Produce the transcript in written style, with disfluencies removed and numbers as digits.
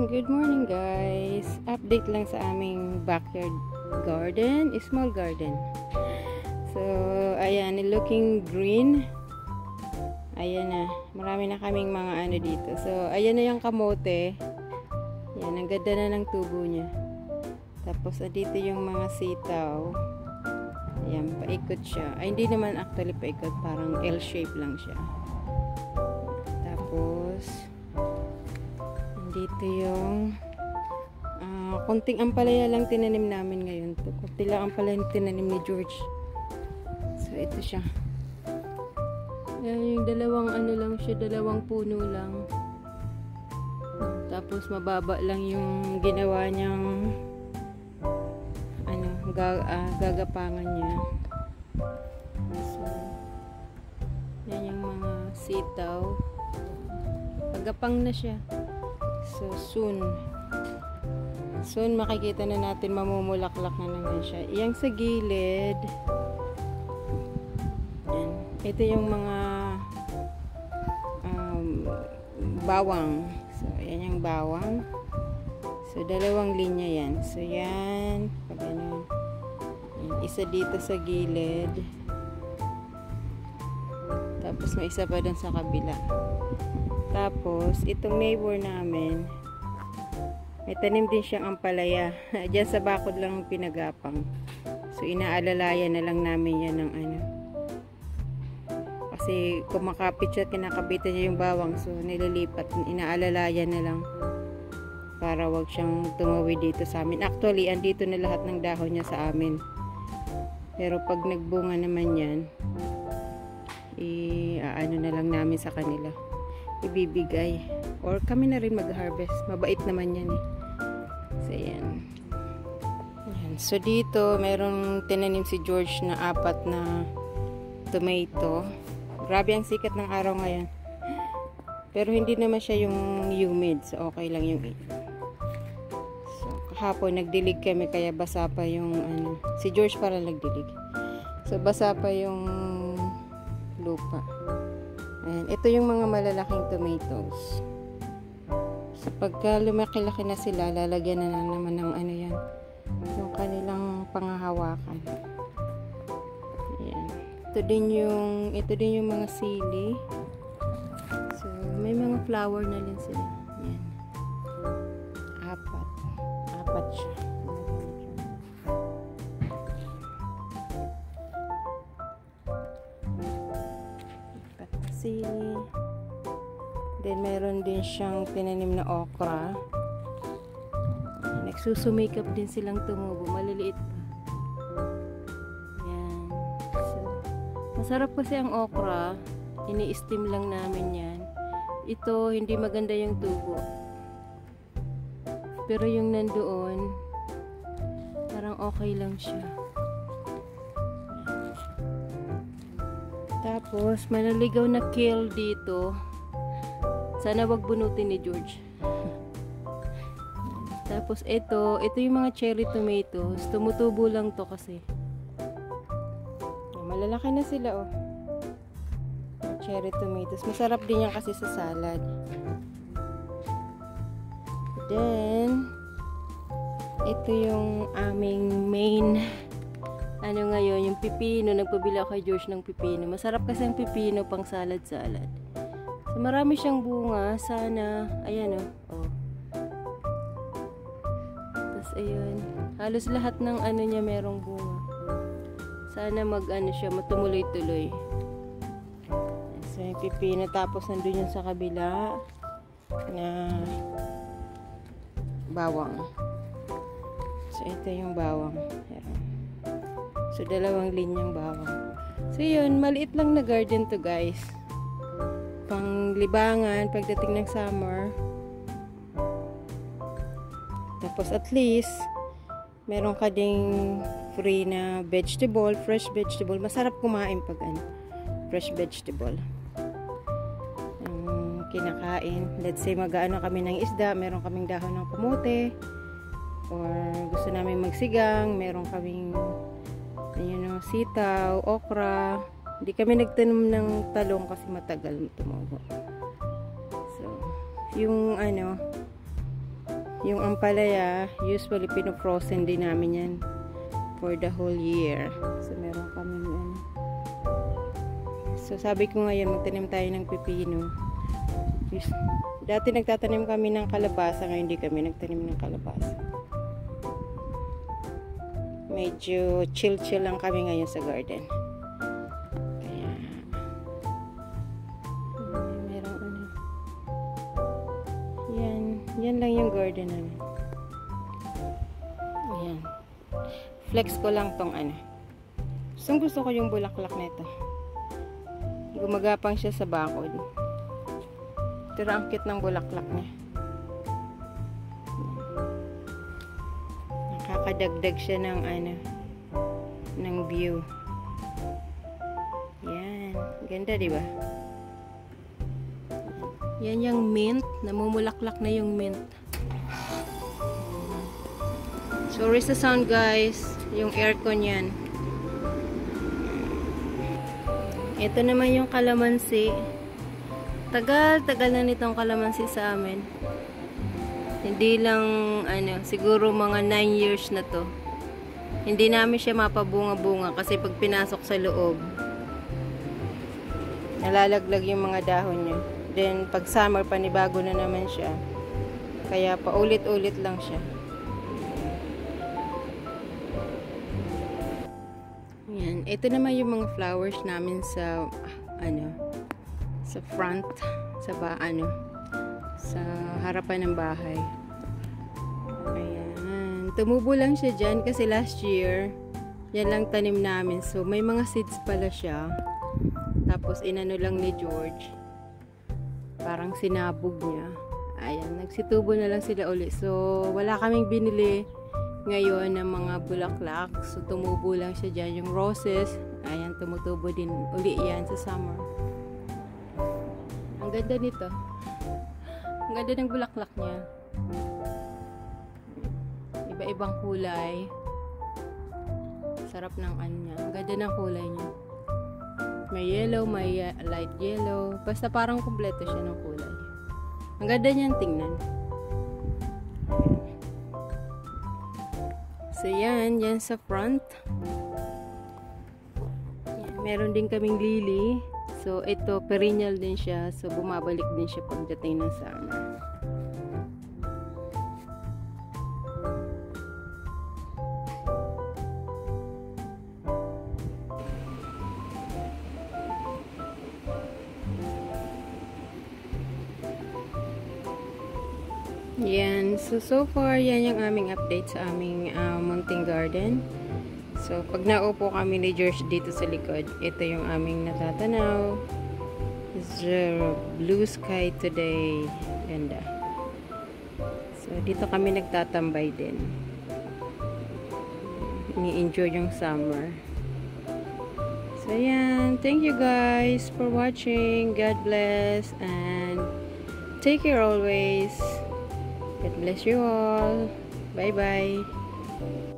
Good morning guys. Update lang sa aming backyard garden, small garden. So, ayan, looking green. Ayan na, marami na kaming mga ano dito. So, ayan na yung kamote. Yan, ang ganda na ng tubo niya. Tapos, dito yung mga sitaw. Ayan, paikot siya. Ay, hindi naman actually paikot, parang L-shape lang siya. Tapos, dito yung konting ampalaya lang tinanim namin ngayon. Konti lang ampalaya tinanim ni George. So, ito siya. Ayan, yung dalawang ano lang siya, dalawang puno lang. Tapos, mababa lang yung ginawa niyang ano, gagapangan niya. So, yan yung mga sitaw. Pagapang na siya. So, soon makikita na natin mamumulaklak na naman siya. Iyang sa gilid. Yan. Ito yung mga bawang. So, yan yung bawang. So, dalawang linya yan. So, yan. Pag ano, yan. Isa dito sa gilid. Tapos, may isa pa dun sa kabila. Tapos, itong neighbor namin, may tanim din siyang ampalaya. Diyan sa bakod lang pinagapang. So, inaalalayan na lang namin yan ng ano. Kasi, kumakapit siya, kinakabitan niya yung bawang. So, nililipat. Inaalalayan na lang. Para wag siyang tumawid dito sa amin. Actually, andito na lahat ng dahon niya sa amin. Pero, pag nagbunga naman yan, ano na lang namin sa kanila. Ibibigay or kami na rin mag-harvest. Mabait naman yan eh. So yan. So dito merong tinanim si George na 4 na tomato. Grabe ang sikat ng araw ngayon. Pero hindi naman siya yung humid. So okay lang yung so kahapon nagdilig kami kaya basa pa yung ano. Si George para nagdilig. So basa pa yung lupa. Ayan, ito yung mga malalaking tomatoes. So, pagka lumaki-laki na sila, lalagyan na naman ng ano yan, yung kanilang pangahawakan. Ayan. Ito din yung mga sili. So, may mga flower na din sila. Ayan. 4 siya. Then meron din siyang tinanim na okra. Nagsusumikap din silang tumubo, maliliit pa. Yan. So, masarap kasi ang okra, ini-steam lang namin yan. Ito hindi maganda yung tubo, pero yung nandoon parang okay lang siya. Tapos, manaligaw na kale dito. Sana wag bunutin ni George. Tapos, ito yung mga cherry tomatoes. Tumutubo lang to kasi. Malalaki na sila, oh. Cherry tomatoes. Masarap din yan kasi sa salad. Then, ito yung aming main ano ngayon, yung pipino. Nagpabila ako kay George ng pipino. Masarap kasi ang pipino pang salad-salad. So, marami siyang bunga. Sana, ayan oh. Tapos, ayun. Halos lahat ng ano niya merong bunga. Sana mag-ano siya, matumuloy-tuloy. So, yung pipino. Tapos, nandun yung sa kabila na bawang. So, ito yung bawang. Ayan. So, dalawang linyang bawang. So, yun. Maliit lang na garden to, guys. Pang libangan, pagdating ng summer. Tapos, at least, meron ka ding free na vegetable, fresh vegetable. Masarap kumain pag ano, fresh vegetable. Kinakain. Let's say, mag-ano kami ng isda. Meron kaming dahon ng kamote. Or, gusto namin magsigang. Meron kaming sitaw, okra. Hindi kami nagtanim ng talong kasi matagal tumubo. So, yung ano, Yung ampalaya, usually pino-frozen din namin yan for the whole year. So, meron kami ano. So, sabi ko ngayon, magtanim tayo ng pipino. Dati nagtatanim kami ng kalabasa, ngayon hindi kami nagtanim ng kalabasa. Medyo chill-chill lang kami ngayon sa garden. Kaya, merong ano. Yan lang yung garden namin. Ayan. Flex ko lang tong ano. Gusto ko yung bulaklak nito. Gumagapang siya sa bakod. Pero ang cute ng bulaklak niya. Nakakadagdag siya ng ano, ng view. Yan. Ganda, di ba? Yan yung mint. Namumulaklak na yung mint. Sorry sa sound, guys. Yung aircon yan. Ito naman yung kalamansi. Tagal na nitong kalamansi sa amin. Hindi lang, ano, siguro mga 9 years na to. Hindi namin siya mapabunga-bunga kasi pag pinasok sa loob, nalalaglag yung mga dahon niya. Then, pag summer, panibago na naman siya. Kaya paulit-ulit lang siya. Yan. Ito naman yung mga flowers namin sa, ano, sa front, sa sa harapan ng bahay. Ayan. Tumubo lang siya dyan kasi last year, yan lang tanim namin. So, may mga seeds pala siya. Tapos, inano lang ni George. Parang sinabog niya. Ayan. Nagsitubo na lang sila uli. So, wala kaming binili ngayon ng mga bulaklak. So, tumubo lang siya dyan. Yung roses, ayan, tumutubo din uli yan sa summer. Ang ganda nito. Ang ganda ng bulaklak niya. Iba-ibang kulay. Sarap ng ano niya. Ang ganda ng kulay niya. May yellow, may light yellow. Basta parang kumpleto siya ng kulay. Ang ganda niyan tingnan. So, yan sa front. Yan, meron din kaming lily. So, ito, perennial din siya. So, bumabalik din siya pagdating ng summer. Yan. So far, yan yung aming update sa aming munting garden. So, pag naupo kami ni George dito sa likod, ito yung aming natatanaw. It's the blue sky today. Ganda. So, dito kami nagtatambay din. Ini-enjoy yung summer. So, yan. Thank you guys for watching. God bless and take care always. God bless you all. Bye-bye.